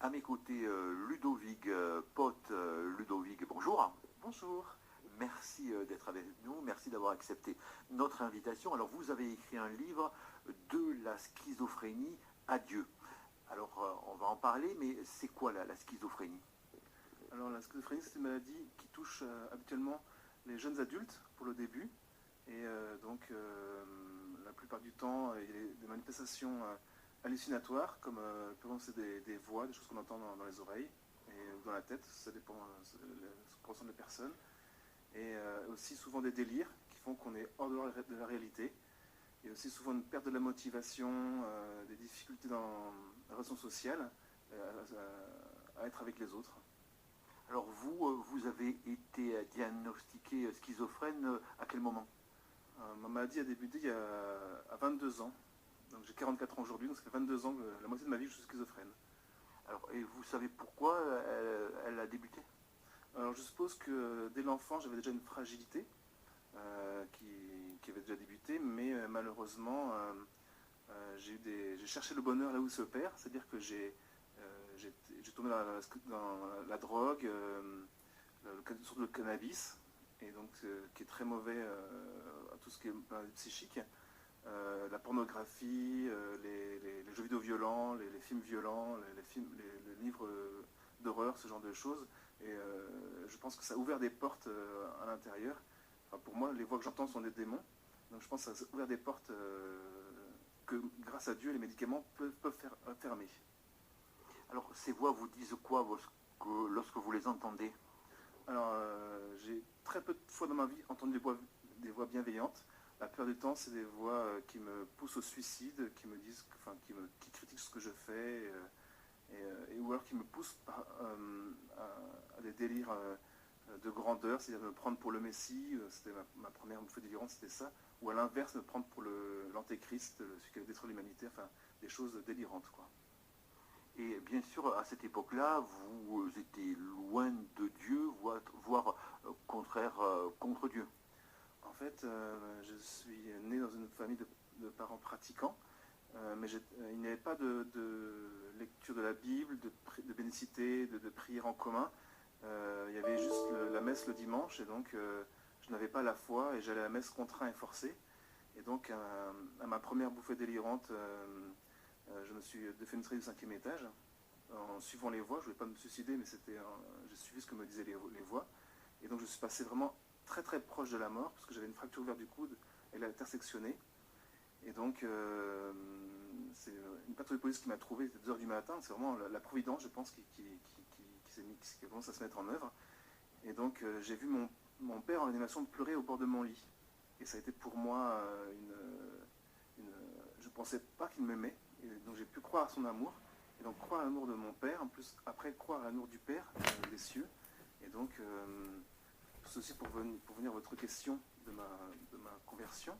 À mes côtés, Ludovic, pote Ludovic, bonjour. Bonjour. Merci d'être avec nous, merci d'avoir accepté notre invitation. Alors vous avez écrit un livre de la schizophrénie à Dieu. Alors on va en parler, mais c'est quoi la schizophrénie? Alors la schizophrénie, c'est une maladie qui touche habituellement les jeunes adultes pour le début. Et la plupart du temps, il y a des manifestations hallucinatoires, comme c'est des voix, des choses qu'on entend dans les oreilles ou dans la tête, ça dépend de ce que ressentent les personnes. Et aussi souvent des délires qui font qu'on est hors de la réalité. Et aussi souvent une perte de la motivation, des difficultés dans la relation sociale, à être avec les autres. Alors vous avez été diagnostiqué schizophrène à quel moment? Ma maladie a débuté à 22 ans. Donc j'ai 44 ans aujourd'hui, donc ça fait 22 ans, la moitié de ma vie, que je suis schizophrène. Alors, et vous savez pourquoi elle a débuté? Alors je suppose que dès l'enfant, j'avais déjà une fragilité qui avait déjà débuté, mais malheureusement, j'ai cherché le bonheur là où il se perd, c'est-à-dire que j'ai tombé dans la drogue, surtout le cannabis, et donc qui est très mauvais à tout ce qui est psychique, la pornographie, les jeux vidéo violents, les films violents, les livres d'horreur, ce genre de choses. Et je pense que ça a ouvert des portes à l'intérieur. Enfin, pour moi, les voix que j'entends sont des démons. Donc je pense que ça a ouvert des portes que, grâce à Dieu, les médicaments peuvent faire fermer. Alors, ces voix vous disent quoi lorsque vous les entendez? Alors, j'ai très peu de fois dans ma vie entendu des voix bienveillantes. La plupart du temps, c'est des voix qui me poussent au suicide, qui me disent, qui critiquent ce que je fais, ou alors qui me poussent à des délires de grandeur, c'est-à-dire me prendre pour le Messie. C'était ma première bouffée délirante, c'était ça. Ou à l'inverse, me prendre pour l'antéchrist, celui qui allait détruire l'humanité. Enfin, des choses délirantes, quoi. Et bien sûr, à cette époque-là, vous étiez loin de Dieu, voire contraire contre Dieu. En fait, je suis né dans une famille de parents pratiquants, mais il n'y avait pas de lecture de la Bible, de bénicité, de prière en commun. Il y avait juste la messe le dimanche, et donc je n'avais pas la foi, et j'allais à la messe contraint et forcé. Et donc, à ma première bouffée délirante, je me suis défenestré du 5e étage, en suivant les voies. Je ne voulais pas me suicider, mais j'ai suivi ce que me disaient les voies. Et donc, je suis passé vraiment très très proche de la mort, parce que j'avais une fracture ouverte du coude, elle a intersectionné. Et donc, c'est une patrouille de police qui m'a trouvé, c'était 2h du matin. C'est vraiment la providence, je pense, qui commence à se mettre en œuvre. Et donc, j'ai vu mon père en animation pleurer au bord de mon lit. Et ça a été pour moi je ne pensais pas qu'il m'aimait. Et donc, j'ai pu croire à son amour. Et donc, croire à l'amour de mon père, en plus, après, croire à l'amour du Père des cieux. Et donc, tout ceci pour venir à votre question de ma conversion.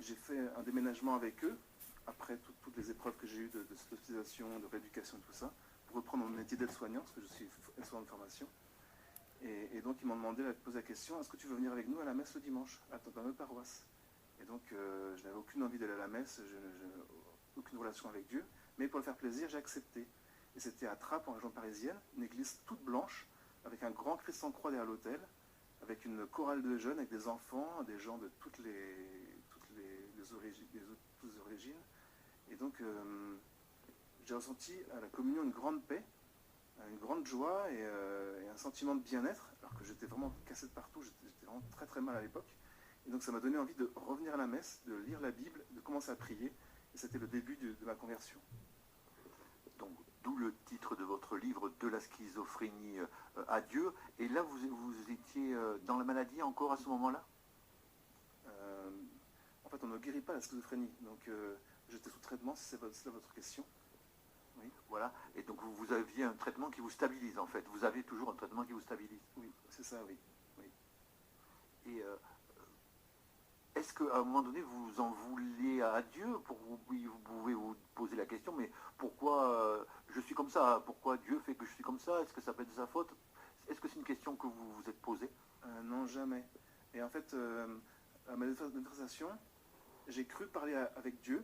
J'ai fait un déménagement avec eux, après toutes les épreuves que j'ai eues de hospitalisation, de rééducation et tout ça, pour reprendre mon métier d'aide-soignant, parce que je suis aide-soignant de formation. Et donc ils m'ont demandé de poser la question, est-ce que tu veux venir avec nous à la messe le dimanche, dans notre paroisse? Et donc je n'avais aucune envie d'aller à la messe, aucune relation avec Dieu, mais pour le faire plaisir, j'ai accepté. Et c'était à Trappes, en région parisienne, une église toute blanche, avec un grand Christ en croix derrière l'autel, avec une chorale de jeunes, avec des enfants, des gens de toutes les origines. Et donc, j'ai ressenti à la communion une grande paix, une grande joie et un sentiment de bien-être, alors que j'étais vraiment cassé de partout, j'étais vraiment très très mal à l'époque. Et donc ça m'a donné envie de revenir à la messe, de lire la Bible, de commencer à prier. Et c'était le début de ma conversion. Donc, d'où le titre de votre livre, De la schizophrénie à Dieu. Et là, vous étiez dans la maladie encore à ce moment-là? En fait, on ne guérit pas la schizophrénie. Donc, j'étais sous traitement, si c'est votre question. Oui, voilà. Et donc, vous aviez un traitement qui vous stabilise, en fait. Vous avez toujours un traitement qui vous stabilise. Oui, c'est ça, oui. Et est-ce qu'à un moment donné, vous en vouliez à Dieu? Vous pouvez vous poser la question, mais pourquoi je suis comme ça? Pourquoi Dieu fait que je suis comme ça? Est-ce que ça peut être de sa faute? Est-ce que c'est une question que vous vous êtes posée? Non, jamais. Et en fait, à ma défensation, j'ai cru parler avec Dieu,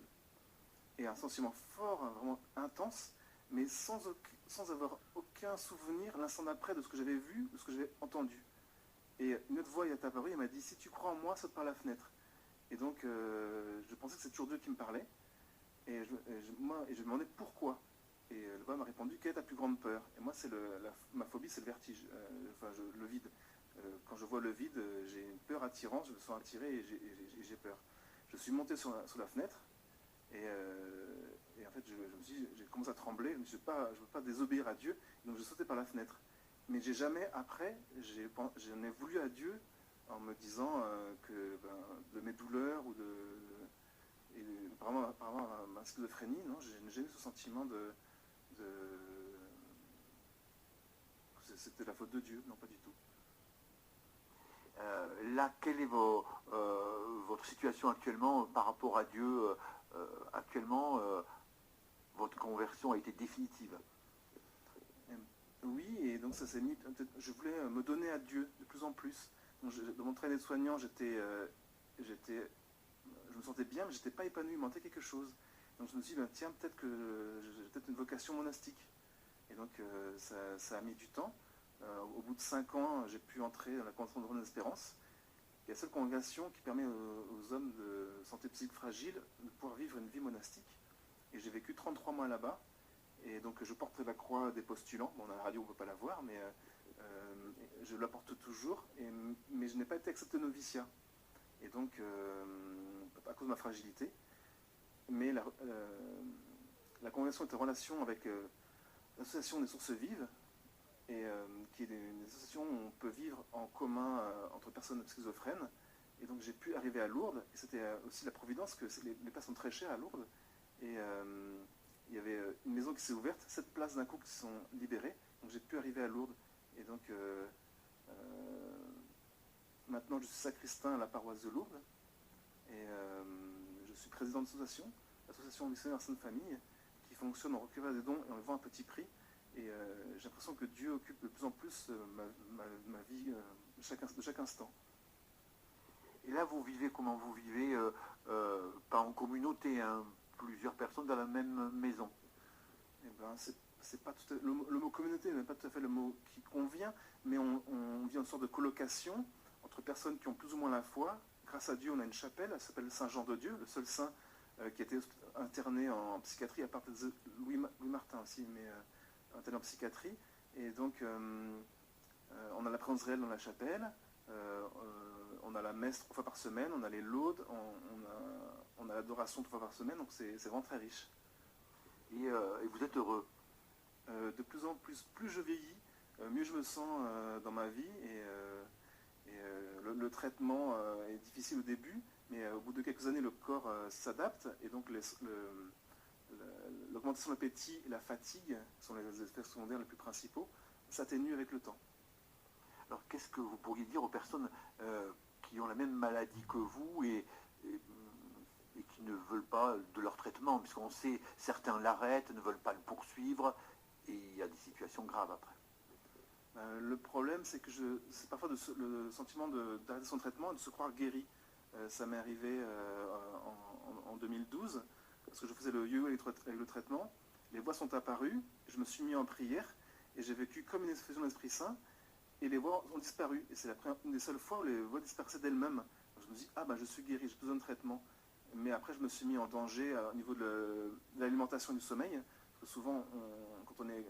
et un sentiment fort, hein, vraiment intense, mais sans avoir aucun souvenir l'instant d'après de ce que j'avais vu, de ce que j'avais entendu. Et une autre voix est apparue, elle m'a dit, si tu crois en moi, saute par la fenêtre. Et donc, je pensais que c'est toujours Dieu qui me parlait. Et je me demandais pourquoi. Et le voix m'a répondu, quelle est ta plus grande peur? Et moi, ma phobie, c'est le vertige, le vide. Quand je vois le vide, j'ai une peur attirante, je me sens attiré et j'ai peur. Je suis monté sur la fenêtre et en fait, j'ai commencé à trembler. Je ne veux pas désobéir à Dieu, donc je sautais par la fenêtre. Mais j'ai jamais, après, j'en ai voulu à Dieu en me disant que de mes douleurs ou par rapport à ma schizophrénie, non, je n'ai jamais eu ce sentiment que c'était la faute de Dieu, non, pas du tout. Là, quelle est votre situation actuellement par rapport à Dieu? Actuellement, votre conversion a été définitive. Oui, et donc ça s'est mis. Je voulais me donner à Dieu de plus en plus. Donc, dans mon travail d'aide-soignant, je me sentais bien, mais je n'étais pas épanoui, il me manquait quelque chose. Donc je me suis dit, tiens, peut-être que j'ai peut-être une vocation monastique. Et donc ça a mis du temps. Au bout de 5 ans, j'ai pu entrer dans la congrégation de Reine d'Espérance, qui est la seule congrégation qui permet aux hommes de santé psychique fragile de pouvoir vivre une vie monastique. Et j'ai vécu 33 mois là-bas. Et donc je porte la croix des postulants. Bon, dans la radio, on ne peut pas la voir, mais je la porte toujours. Mais je n'ai pas été accepté noviciat. Et donc, à cause de ma fragilité. Mais la congrégation est en relation avec l'association des sources vives, et qui est une association où on peut vivre en commun entre personnes schizophrènes. Et donc j'ai pu arriver à Lourdes, et c'était aussi la providence que les places sont très chères à Lourdes. Et il y avait une maison qui s'est ouverte, 7 places d'un coup qui sont libérées, donc j'ai pu arriver à Lourdes. Et donc maintenant je suis sacristain à la paroisse de Lourdes, et je suis président de l'association missionnaire Sainte Famille, qui fonctionne en recueillant des dons et en les vend à petit prix. Et j'ai l'impression que Dieu occupe de plus en plus ma vie de chaque instant. Et là, vous vivez comment? Vous vivez pas en communauté, hein, plusieurs personnes dans la même maison. Eh ben, c'est pas tout à, le mot communauté n'est pas tout à fait le mot qui convient, mais on vit en sorte de colocation entre personnes qui ont plus ou moins la foi. Grâce à Dieu, on a une chapelle, elle s'appelle Saint Jean de Dieu, le seul saint qui a été interné en psychiatrie, à part de Louis Martin aussi, mais interné en psychiatrie. Et donc, on a la présence réelle dans la chapelle, on a la messe 3 fois par semaine, on a les laudes, on a l'adoration 3 fois par semaine, donc c'est vraiment très riche. Et vous êtes heureux? De plus en plus, plus je vieillis, mieux je me sens dans ma vie, et le traitement est difficile au début, mais au bout de quelques années, le corps s'adapte, et donc l'augmentation de l'appétit et la fatigue sont les effets secondaires les plus principaux, s'atténuent avec le temps. Alors qu'est-ce que vous pourriez dire aux personnes qui ont la même maladie que vous et qui ne veulent pas de leur traitement, puisqu'on sait certains l'arrêtent, ne veulent pas le poursuivre, et il y a des situations graves après? Le problème, c'est que c'est parfois le sentiment d'arrêter son traitement et de se croire guéri. Ça m'est arrivé en 2012, parce que je faisais le yo-yo avec le traitement. Les voix sont apparues, je me suis mis en prière, et j'ai vécu comme une effusion de l'Esprit Saint, et les voix ont disparu. Et c'est une des seules fois où les voix disparaissaient d'elles-mêmes. Je me dis, je suis guéri, j'ai besoin de traitement. Mais après, je me suis mis en danger au niveau de l'alimentation et du sommeil, parce que souvent, quand on est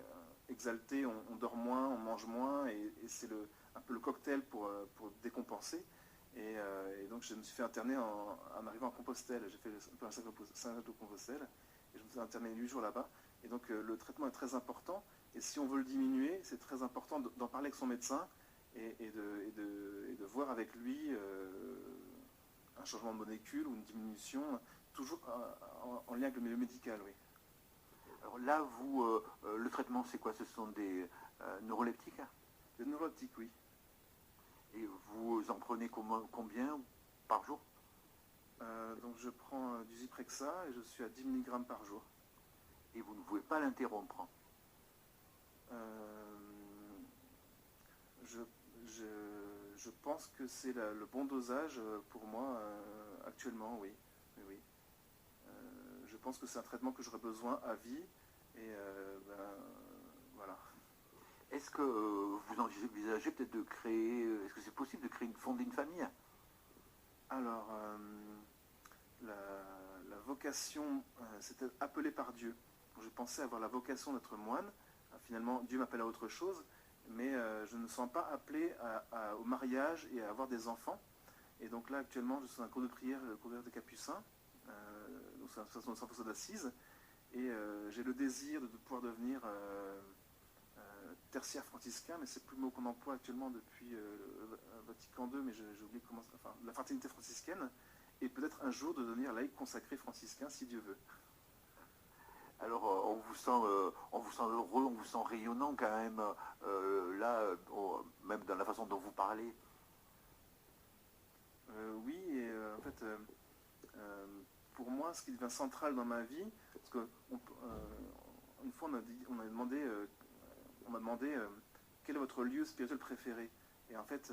exalté, on dort moins, on mange moins, et c'est un peu le cocktail pour décompenser. Et donc je me suis fait interner en arrivant à Compostelle. J'ai fait un Saint-Jacques de Compostelle, et je me suis interné 8 jours là-bas. Et donc le traitement est très important, et si on veut le diminuer, c'est très important d'en parler avec son médecin, et de voir avec lui un changement de molécule ou une diminution, toujours en lien avec le milieu médical, oui. Alors là, le traitement, c'est quoi? Ce sont des neuroleptiques? Des neuroleptiques, oui. Et vous en prenez combien par jour? Donc je prends du Zyprexa, et je suis à 10 mg par jour. Et vous ne pouvez pas l'interrompre? Je pense que c'est le bon dosage pour moi actuellement, oui. Oui. Je pense que c'est un traitement que j'aurais besoin à vie. Et voilà. Est-ce que vous envisagez peut-être de créer, est-ce que c'est possible de fonder une famille? Alors, la, la vocation, c'était appelé par Dieu. Je pensais avoir la vocation d'être moine. Finalement, Dieu m'appelle à autre chose, mais je ne me sens pas appelé au mariage et à avoir des enfants. Et donc là, actuellement, je suis dans un cours de prière, le cours des Capucins, donc c'est un centre d'Assise, et j'ai le désir de pouvoir devenir tertiaire franciscain, mais c'est plus le mot qu'on emploie actuellement depuis Vatican II, mais j'ai oublié comment, enfin, la fraternité franciscaine, et peut-être un jour de devenir laïc consacré franciscain, si Dieu veut. Alors on vous sent heureux, on vous sent rayonnant quand même, là, même dans la façon dont vous parlez. Oui, et en fait, pour moi, ce qui devient central dans ma vie, parce que une fois on m'a demandé quel est votre lieu spirituel préféré. Et en fait,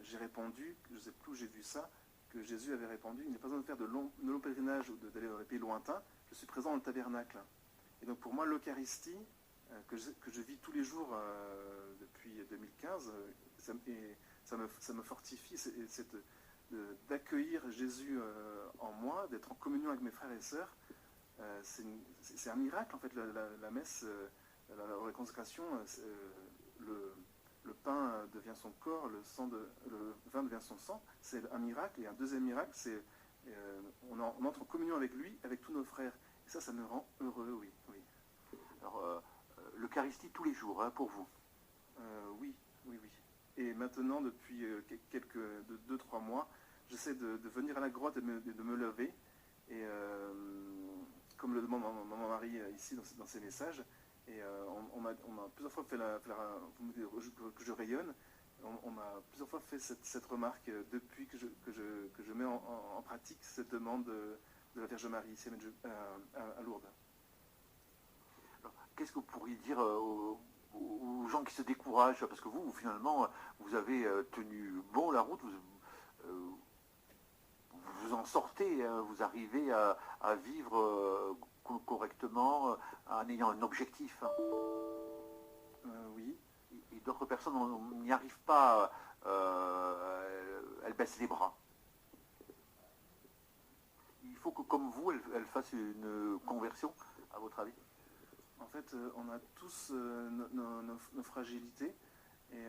j'ai répondu, je ne sais plus où j'ai vu ça, que Jésus avait répondu, il n'est pas besoin de faire de longs pèlerinages ou d'aller dans les pays lointains, je suis présent dans le tabernacle. Et donc pour moi, l'Eucharistie, que je vis tous les jours depuis 2015, ça me fortifie, d'accueillir Jésus en moi, d'être en communion avec mes frères et sœurs. C'est un miracle en fait, la messe, la réconsécration, le pain devient son corps, le vin devient son sang, c'est un miracle. Et un deuxième miracle, c'est on entre en communion avec lui, avec tous nos frères. Et ça me rend heureux, oui. Alors, l'Eucharistie tous les jours, hein, pour vous? Oui. Et maintenant, depuis 2-3 mois, j'essaie de venir à la grotte et de me lever. Et comme le demande mon mari ici dans ses messages, et on m'a plusieurs fois fait que je rayonne. On m'a plusieurs fois fait cette remarque depuis que je mets en pratique cette demande de la Vierge Marie ici à Lourdes. Qu'est-ce que vous pourriez dire aux gens qui se découragent? Parce que vous, finalement, vous avez tenu bon la route, vous en sortez, hein, vous arrivez à vivre correctement en ayant un objectif. Oui. Et d'autres personnes n'y arrivent pas, elles baissent les bras. Il faut que, comme vous, elles fassent une conversion, à votre avis? En fait, on a tous nos fragilités, et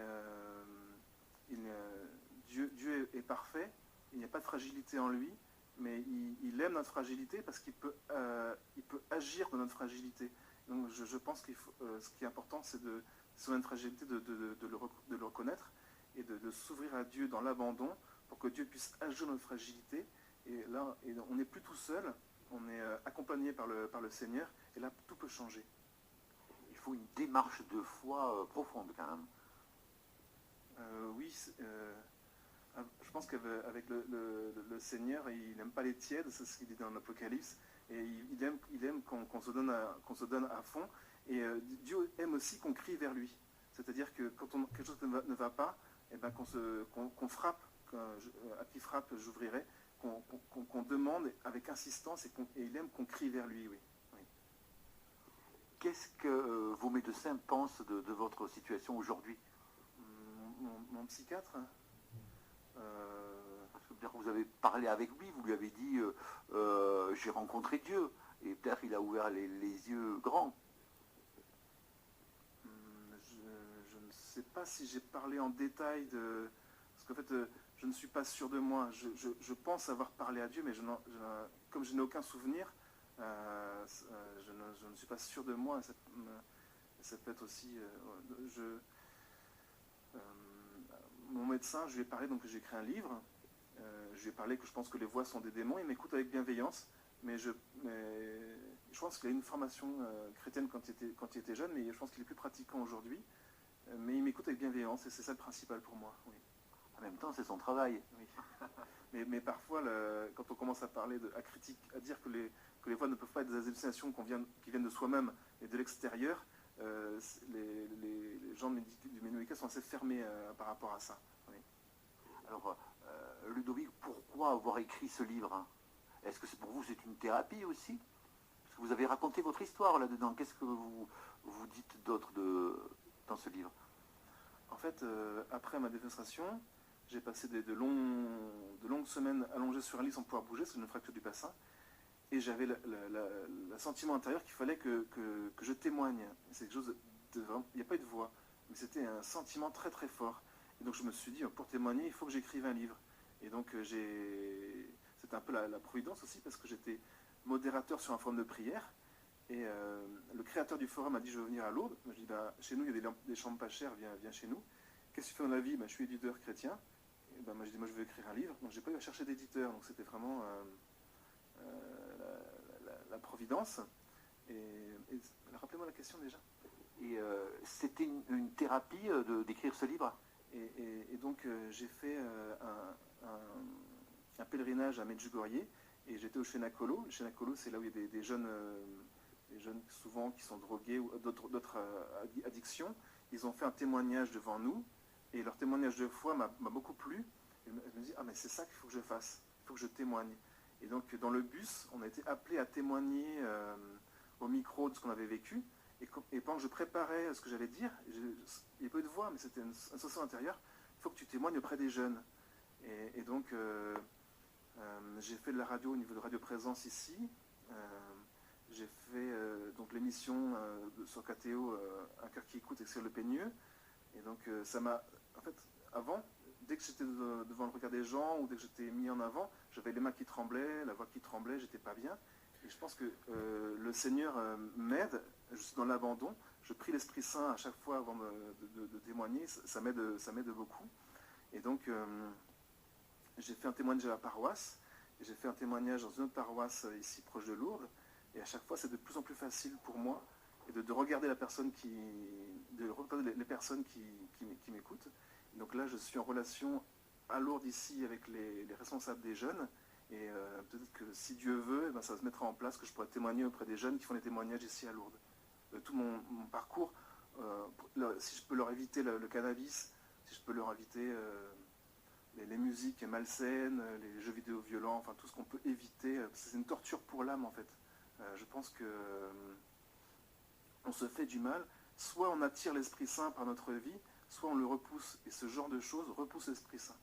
Dieu est parfait, il n'y a pas de fragilité en lui, mais il aime notre fragilité parce qu'il peut agir dans notre fragilité. Donc je pense que ce qui est important, c'est sur notre fragilité de le reconnaître et de s'ouvrir à Dieu dans l'abandon pour que Dieu puisse agir dans notre fragilité. Et là, on n'est plus tout seul, on est accompagné par le Seigneur, et là, tout peut changer. Il faut une démarche de foi profonde quand même. Oui, je pense qu'avec le Seigneur, il n'aime pas les tièdes, c'est ce qu'il dit dans l'Apocalypse, et il aime qu'on se donne à fond, et Dieu aime aussi qu'on crie vers lui. C'est-à-dire que quand quelque chose ne va pas, eh ben, qu'on frappe, à qui frappe j'ouvrirai, qu'on demande avec insistance, et il aime qu'on crie vers lui, oui. Qu'est-ce que vos médecins pensent de votre situation aujourd'hui? Mon psychiatre, parce que peut-être vous avez parlé avec lui, vous lui avez dit j'ai rencontré Dieu, et peut-être il a ouvert les yeux grands. Je ne sais pas si j'ai parlé en détail parce qu'en fait, je ne suis pas sûr de moi. Je pense avoir parlé à Dieu, mais comme je n'ai aucun souvenir, je ne suis pas sûr de moi. Ça peut être aussi... mon médecin, je lui ai parlé, donc j'ai écrit un livre. Je lui ai parlé que je pense que les voix sont des démons. Il m'écoute avec bienveillance, mais je pense qu'il a une formation chrétienne quand il était jeune, mais je pense qu'il est plus pratiquant aujourd'hui. Mais il m'écoute avec bienveillance, et c'est ça le principal pour moi. Oui. En même temps, c'est son travail. Oui. mais parfois, quand on commence à parler, à dire que les voix ne peuvent pas être des hallucinations qui viennent de soi-même et de l'extérieur, les gens du Ménoïca sont assez fermés par rapport à ça. Oui. Alors, Ludovic, pourquoi avoir écrit ce livre, hein? est-ce que pour vous c'est une thérapie aussi? Parce que vous avez raconté votre histoire là-dedans. Qu'est-ce que vous dites d'autre dans ce livre? En fait, après ma défenestration, j'ai passé de longues semaines allongées sur un lit sans pouvoir bouger, c'est une fracture du bassin. Et j'avais le sentiment intérieur qu'il fallait que je témoigne. C'est quelque chose de vraiment... Il n'y a pas eu de voix, mais c'était un sentiment très très fort. Et donc je me suis dit, pour témoigner, il faut que j'écrive un livre. Et donc c'était un peu la providence aussi, parce que j'étais modérateur sur un forum de prière. Et le créateur du forum a dit, je veux venir à Lourdes. Je dis, chez nous, il y a des chambres pas chères, viens chez nous. Qu'est-ce que tu fais dans la vie? Je suis éditeur chrétien. Et moi, je dis, moi, je veux écrire un livre. Donc, j'ai pas eu à chercher d'éditeur. Donc, c'était vraiment la providence. Et rappelez-moi la question déjà. Et c'était une thérapie d'écrire ce livre? Et donc, j'ai fait un pèlerinage à Medjugorje. Et j'étais au Chenacolo. Le Chenacolo, c'est là où il y a des jeunes souvent qui sont drogués ou d'autres addictions. Ils ont fait un témoignage devant nous. Et leur témoignage de foi m'a beaucoup plu. Et je me dis, mais c'est ça qu'il faut que je fasse. Il faut que je témoigne. Et donc, dans le bus, on a été appelé à témoigner au micro de ce qu'on avait vécu. Et pendant que je préparais ce que j'allais dire, il n'y a pas eu de voix, mais c'était une sensation intérieure. Il faut que tu témoignes auprès des jeunes. Et donc, j'ai fait de la radio au niveau de Radio Présence ici. J'ai fait donc l'émission sur KTO, Un cœur qui écoute, Excel Le Peigneux. Et donc, ça m'a... En fait, avant, dès que j'étais devant le regard des gens ou dès que j'étais mis en avant, j'avais les mains qui tremblaient, la voix qui tremblait, j'étais pas bien. Et je pense que le Seigneur m'aide, je suis dans l'abandon, je prie l'Esprit Saint à chaque fois avant de témoigner, ça m'aide beaucoup. Et donc, j'ai fait un témoignage à la paroisse, et j'ai fait un témoignage dans une autre paroisse ici proche de Lourdes, et à chaque fois c'est de plus en plus facile pour moi, et de regarder les personnes qui m'écoutent. Donc là, je suis en relation à Lourdes ici avec les responsables des jeunes, et peut-être que si Dieu veut, ça se mettra en place, que je pourrai témoigner auprès des jeunes qui font des témoignages ici à Lourdes. De tout mon parcours, si je peux leur éviter le cannabis, si je peux leur éviter les musiques malsaines, les jeux vidéo violents, enfin tout ce qu'on peut éviter, c'est une torture pour l'âme en fait. Je pense que on se fait du mal, soit on attire l'Esprit Saint par notre vie, soit on le repousse, et ce genre de choses repousse l'Esprit Saint.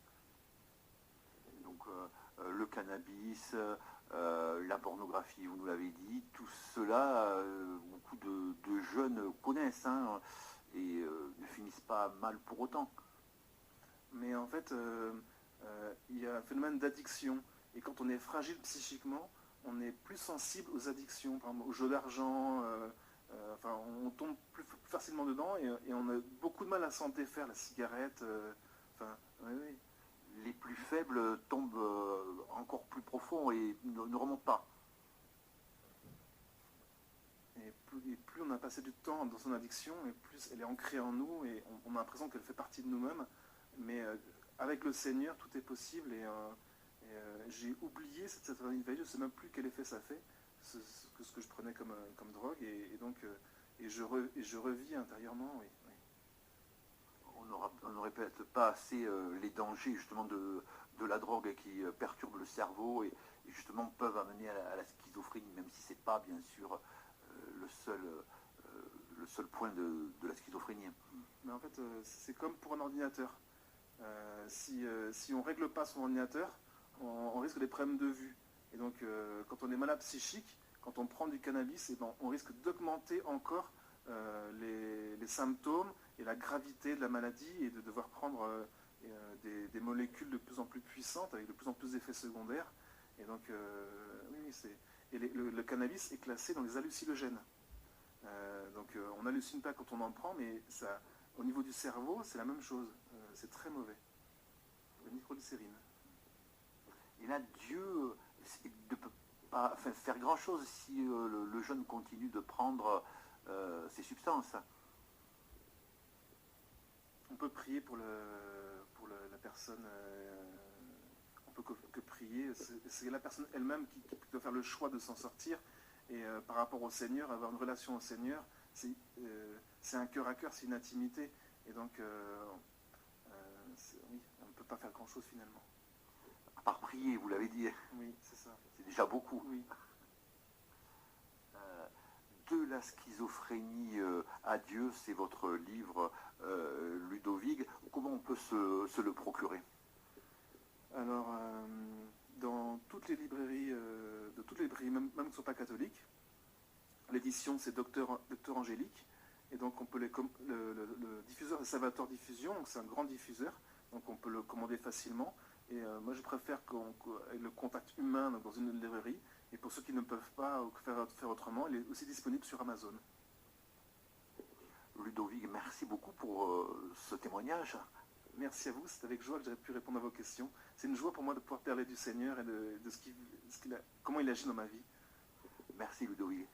Donc le cannabis, la pornographie, vous nous l'avez dit, tout cela, beaucoup de jeunes connaissent et ne finissent pas mal pour autant. Mais en fait, il y a un phénomène d'addiction, et quand on est fragile psychiquement, on est plus sensible aux addictions, par exemple, au jeu d'argent, on tombe plus facilement dedans et on a beaucoup de mal à s'en défaire, la cigarette, oui. Les plus faibles tombent encore plus profond et ne remontent pas. Et plus on a passé du temps dans son addiction, et plus elle est ancrée en nous, et on a l'impression qu'elle fait partie de nous-mêmes. Mais avec le Seigneur, tout est possible, et j'ai oublié cette satanité, je ne sais même plus quel effet ça fait, ce que je prenais comme drogue, et donc je revis intérieurement, oui. On n'aurait peut-être pas assez les dangers justement de la drogue qui perturbe le cerveau et justement peuvent amener à la schizophrénie, même si ce n'est pas bien sûr le seul point de la schizophrénie. Mais en fait, c'est comme pour un ordinateur. Si on ne règle pas son ordinateur, on risque des problèmes de vue. Et donc, quand on est malade psychique, quand on prend du cannabis, on risque d'augmenter encore les symptômes et la gravité de la maladie, et de devoir prendre des molécules de plus en plus puissantes avec de plus en plus d'effets secondaires. Et donc, le cannabis est classé dans les hallucinogènes. Donc, on n'hallucine pas quand on en prend, mais ça, au niveau du cerveau, c'est la même chose. C'est très mauvais. La nitroglycérine. Et là, Dieu ne peut pas faire grand-chose si le jeune continue de prendre ces substances. On peut prier pour la personne, on peut que prier, c'est la personne elle-même qui doit faire le choix de s'en sortir, et par rapport au Seigneur, avoir une relation au Seigneur, c'est un cœur à cœur, c'est une intimité, et donc oui, on ne peut pas faire grand-chose finalement. À part prier, vous l'avez dit, Oui, c'est ça. c'est déjà beaucoup. Oui. De la schizophrénie à Dieu, c'est votre livre, Ludovic. Comment on peut se le procurer? Alors, dans toutes les librairies, de toutes les librairies, même qui ne sont pas catholiques, l'édition c'est Docteur Angélique. Et donc on peut le diffuseur, c'est Salvatore Diffusion, donc c'est un grand diffuseur, donc on peut le commander facilement. Et moi je préfère avec le contact humain donc dans une librairie. Et pour ceux qui ne peuvent pas faire autrement, il est aussi disponible sur Amazon. Ludovic, merci beaucoup pour ce témoignage. Merci à vous, c'est avec joie que j'ai pu répondre à vos questions. C'est une joie pour moi de pouvoir parler du Seigneur et de comment il agit dans ma vie. Merci Ludovic.